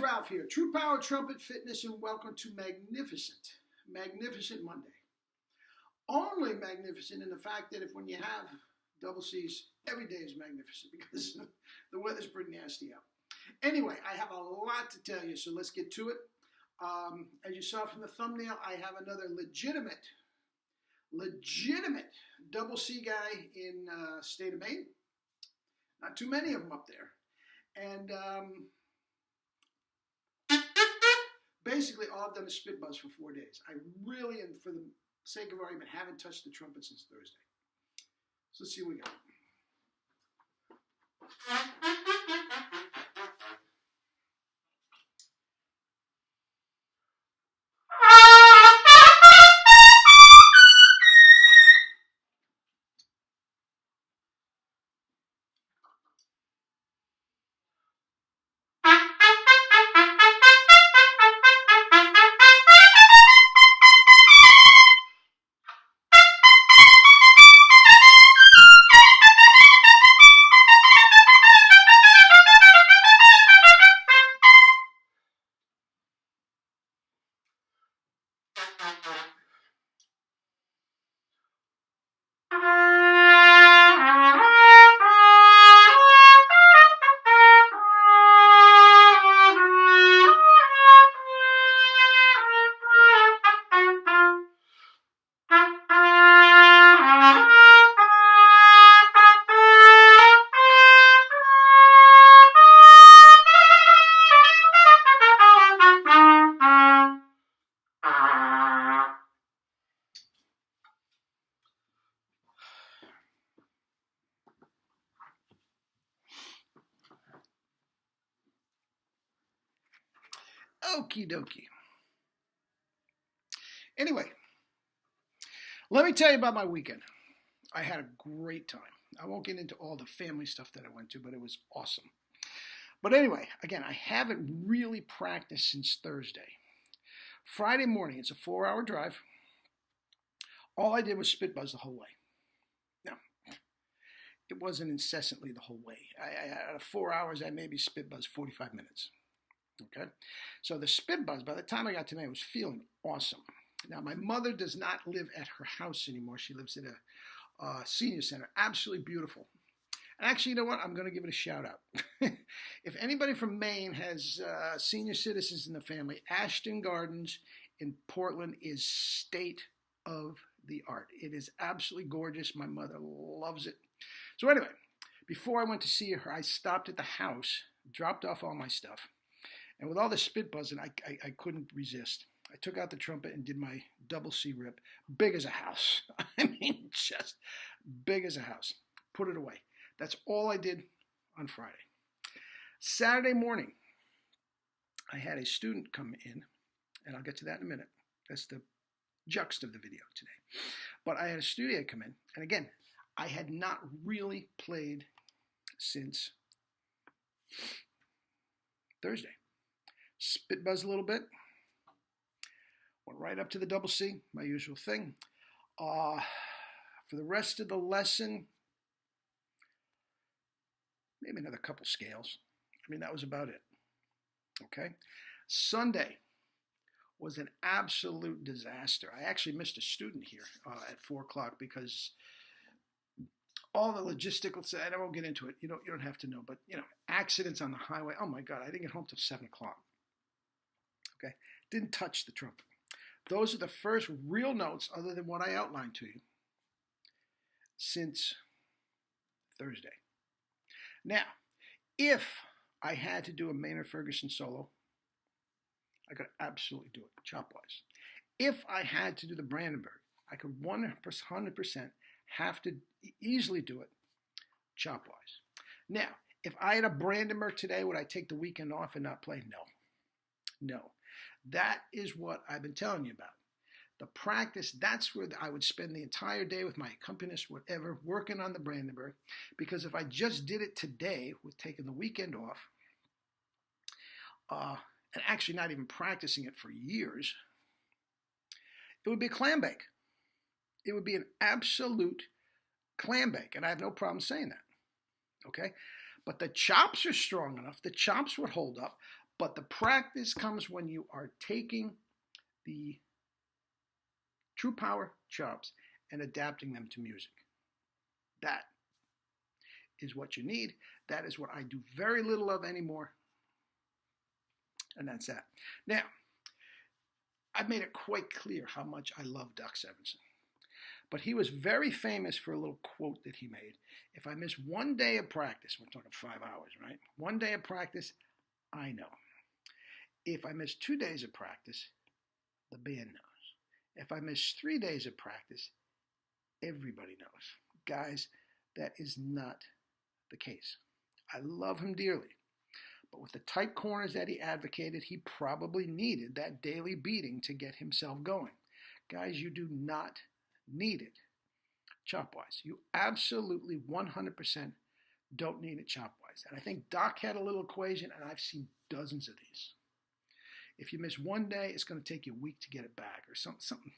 Ralph here, True Power Trumpet Fitness, and welcome to Magnificent Monday. Only magnificent in the fact that when you have double C's, every day is magnificent because the weather's pretty nasty out. Anyway, I have a lot to tell you, so let's get to it. As you saw from the thumbnail, I have another legitimate double C guy in state of Maine. Not too many of them up there. And basically, all I've done is spit buzz for 4 days. I really, and for the sake of argument, haven't touched the trumpet since Thursday. So let's see what we got. Okie dokie. Anyway, let me tell you about my weekend. I had a great time. I won't get into all the family stuff that I went to, but it was awesome. But anyway, again, I haven't really practiced since Thursday. Friday morning, it's a 4-hour drive. All I did was spit buzz the whole way. Now, it wasn't incessantly the whole way. Out of 4 hours, I maybe spit buzzed 45 minutes. Okay, so the spit buzz, by the time I got to Maine, was feeling awesome. Now, my mother does not live at her house anymore. She lives at a senior center. Absolutely beautiful. And actually, you know what? I'm going to give it a shout out. If anybody from Maine has senior citizens in the family, Ashton Gardens in Portland is state of the art. It is absolutely gorgeous. My mother loves it. So anyway, before I went to see her, I stopped at the house, dropped off all my stuff. And with all the spit buzzing, I couldn't resist. I took out the trumpet and did my double C rip. Big as a house. I mean, just big as a house. Put it away. That's all I did on Friday. Saturday morning, I had a student come in, and I'll get to that in a minute. That's the juxt of the video today. But I had a student come in, and again, I had not really played since Thursday. Spit buzz a little bit. Went right up to the double C, my usual thing. For the rest of the lesson, maybe another couple scales. I mean, that was about it. Okay. Sunday was an absolute disaster. I actually missed a student here at 4 o'clock because all the logistical, I won't get into it. You don't have to know, but accidents on the highway. Oh my God, I didn't get home till 7 o'clock. Okay, didn't touch the trumpet. Those are the first real notes, other than what I outlined to you, since Thursday. Now, if I had to do a Maynard Ferguson solo, I could absolutely do it, chop-wise. If I had to do the Brandenburg, I could 100% have to easily do it, chop-wise. Now, if I had a Brandenburg today, would I take the weekend off and not play? No. That is what I've been telling you about. The practice, that's where I would spend the entire day with my accompanist, whatever, working on the Brandenburg. Because if I just did it today with taking the weekend off, and actually not even practicing it for years, it would be a clam bake. It would be an absolute clam bake, and I have no problem saying that. Okay? But the chops are strong enough. The chops would hold up. But the practice comes when you are taking the true power chops and adapting them to music. That is what you need. That is what I do very little of anymore. And that's that. Now, I've made it quite clear how much I love Doc Severinsen. But he was very famous for a little quote that he made. If I miss one day of practice, we're talking 5 hours, right? One day of practice, I know. If I miss 2 days of practice, the band knows. If I miss 3 days of practice, everybody knows. Guys, that is not the case. I love him dearly. But with the tight corners that he advocated, he probably needed that daily beating to get himself going. Guys, you do not need it chop-wise. You absolutely 100% don't need it chop-wise. And I think Doc had a little equation, and I've seen dozens of these. If you miss one day, it's going to take you a week to get it back or something.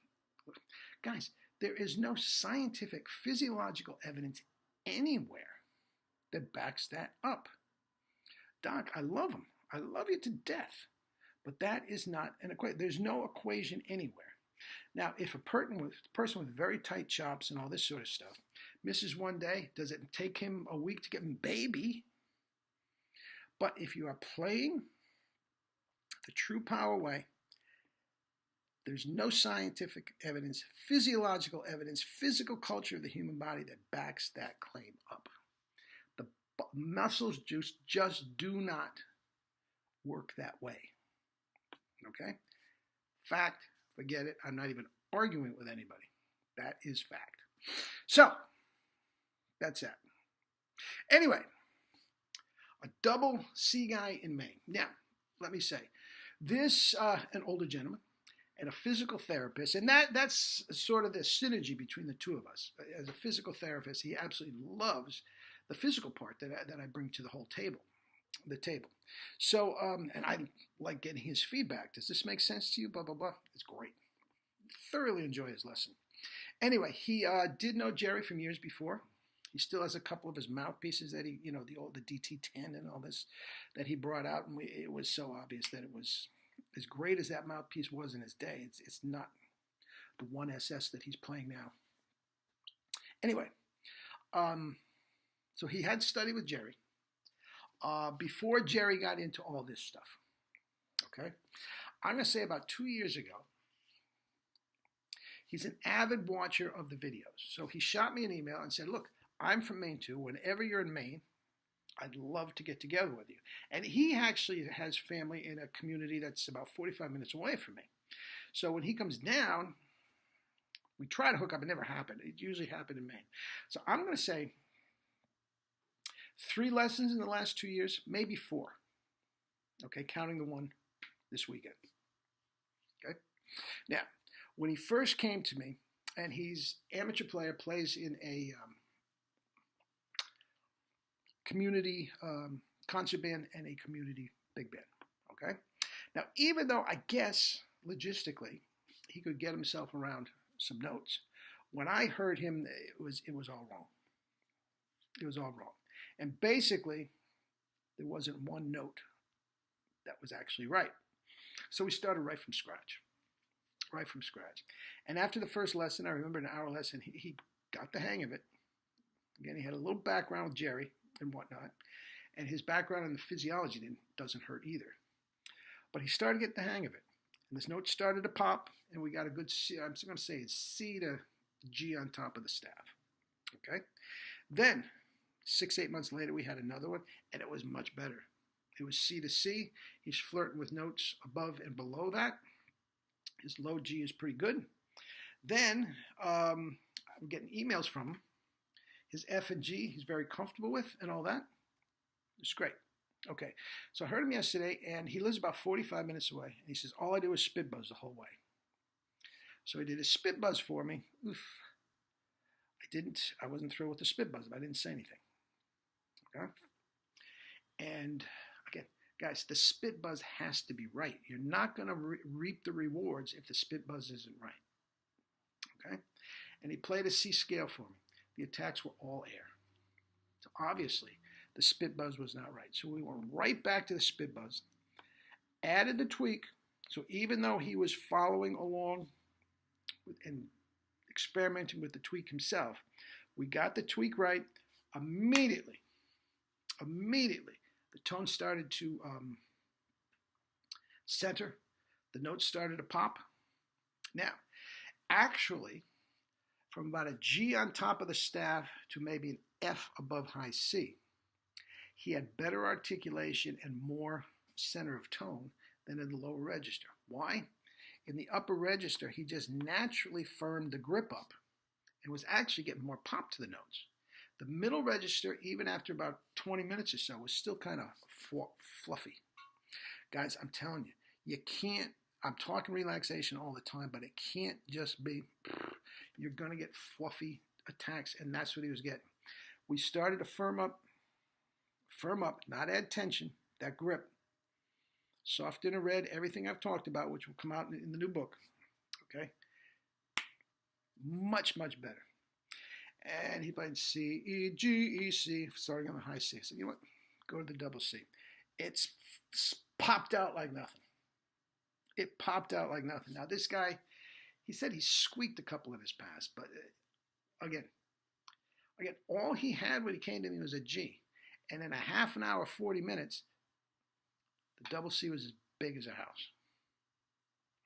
Guys, there is no scientific, physiological evidence anywhere that backs that up. Doc, I love him. I love you to death. But that is not an equation. There's no equation anywhere. Now, if a person with very tight chops and all this sort of stuff misses one day, does it take him a week to get him baby? But if you are playing the true power way, there's no scientific evidence, physiological evidence, physical culture of the human body that backs that claim up. The muscles just do not work that way. Okay? Fact, forget it. I'm not even arguing with anybody. That is fact. So, that's that. Anyway, a double C guy in Maine. Now, let me say, this, an older gentleman, and a physical therapist, and that's sort of the synergy between the two of us. As a physical therapist, he absolutely loves the physical part that I bring to the whole table, So, and I like getting his feedback. Does this make sense to you? Blah, blah, blah. It's great. Thoroughly enjoy his lesson. Anyway, he did know Jerry from years before. He still has a couple of his mouthpieces that he, the DT10 and all this that he brought out, and it was so obvious that it was as great as that mouthpiece was in his day. It's not the 1SS that he's playing now. Anyway, so he had studied with Jerry before Jerry got into all this stuff. Okay, I'm going to say about 2 years ago. He's an avid watcher of the videos. So he shot me an email and said, look, I'm from Maine too. Whenever you're in Maine, I'd love to get together with you. And he actually has family in a community that's about 45 minutes away from me. So when he comes down, we try to hook up. It never happened. It usually happened in Maine. So I'm going to say 3 lessons in the last 2 years, maybe 4. Okay, counting the one this weekend. Okay? Now, when he first came to me, and he's amateur player, plays in a community concert band and a community big band. Okay? Now, even though I guess logistically he could get himself around some notes, when I heard him, it was all wrong. It was all wrong. And basically, there wasn't one note that was actually right. So we started right from scratch. And after the first lesson, I remember an hour lesson, he got the hang of it. Again, he had a little background with Jerry and whatnot. And his background in the physiology doesn't hurt either. But he started getting the hang of it. And this note started to pop, and we got a good C, I'm going to say it's C to G on top of the staff. Okay? Then, 6-8 months later, we had another one, and it was much better. It was C to C. He's flirting with notes above and below that. His low G is pretty good. Then I'm getting emails from him. His F and G he's very comfortable with and all that. It's great. Okay, so I heard him yesterday, and he lives about 45 minutes away. And he says, all I do is spit buzz the whole way. So he did a spit buzz for me. Oof. I wasn't thrilled with the spit buzz, but I didn't say anything. Okay? And again, guys, the spit buzz has to be right. You're not going to reap the rewards if the spit buzz isn't right. Okay? And he played a C scale for me. The attacks were all air. So obviously, the spit buzz was not right. So we went right back to the spit buzz. added the tweak. So even though he was following along and experimenting with the tweak himself, we got the tweak right. Immediately, the tone started to center. The notes started to pop. Now, actually, from about a G on top of the staff to maybe an F above high C, he had better articulation and more center of tone than in the lower register. Why? In the upper register, he just naturally firmed the grip up and was actually getting more pop to the notes. The middle register, even after about 20 minutes or so, was still kind of fluffy. Guys, I'm telling you, you can't, I'm talking relaxation all the time, but it can't just be, you're going to get fluffy attacks, and that's what he was getting. We started to firm up, not add tension, that grip. Soft inner red, everything I've talked about, which will come out in the new book. Okay? Much, much better. And he played C, E, G, E, C, starting on the high C. So you know what? Go to the double C. It's popped out like nothing. It popped out like nothing. Now this guy, he said he squeaked a couple of his pass, but again, all he had when he came to me was a G. And in a half an hour, 40 minutes, the double C was as big as a house.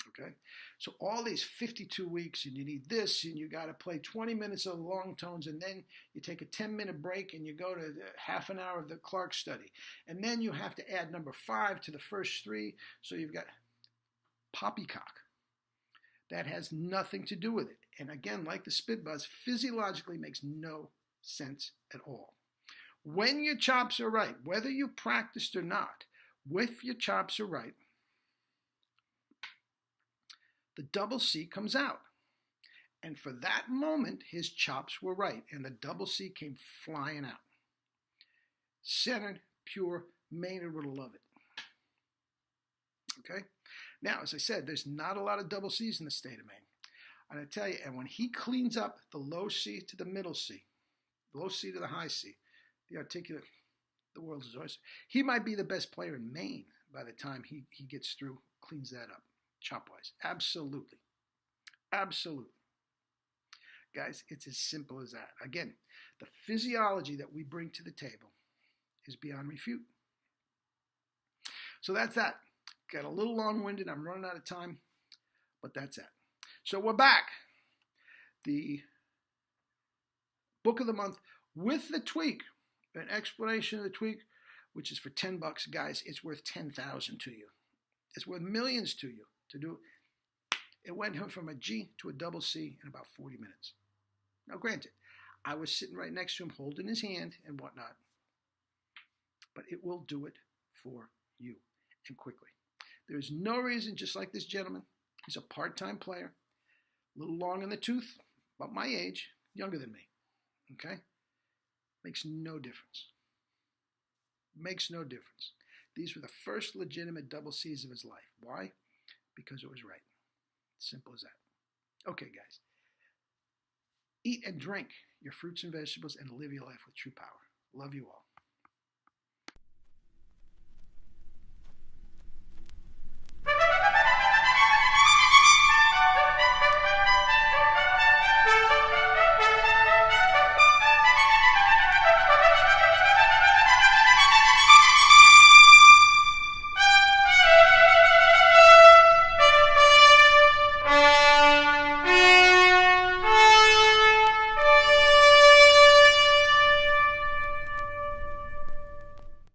Okay? So all these 52 weeks, and you need this, and you got to play 20 minutes of long tones, and then you take a 10-minute break, and you go to half an hour of the Clark study. And then you have to add number 5 to the first 3, so you've got poppycock. That has nothing to do with it. And again, like the spit buzz, physiologically makes no sense at all. When your chops are right, whether you practiced or not, if your chops are right, the double C comes out. And for that moment, his chops were right, and the double C came flying out. Centered, pure, Maynard would love it. Okay? Now, as I said, there's not a lot of double C's in the state of Maine. And I tell you, and when he cleans up the low C to the middle C, low C to the high C, the articulate, the world's his oyster, he might be the best player in Maine by the time he gets through, cleans that up, chop-wise. Absolutely. Absolutely. Guys, it's as simple as that. Again, the physiology that we bring to the table is beyond refute. So that's that. Got a little long-winded. I'm running out of time, but that's it. So we're back. The book of the month with the tweak, an explanation of the tweak, which is for $10, guys. It's worth 10,000 to you. It's worth millions to you to do. It went from a G to a double C in about 40 minutes. Now, granted, I was sitting right next to him, holding his hand and whatnot, but it will do it for you, and quickly. There's no reason, just like this gentleman, he's a part-time player, a little long in the tooth, about my age, younger than me, okay? Makes no difference. Makes no difference. These were the first legitimate double C's of his life. Why? Because it was right. Simple as that. Okay, guys. Eat and drink your fruits and vegetables and live your life with true power. Love you all.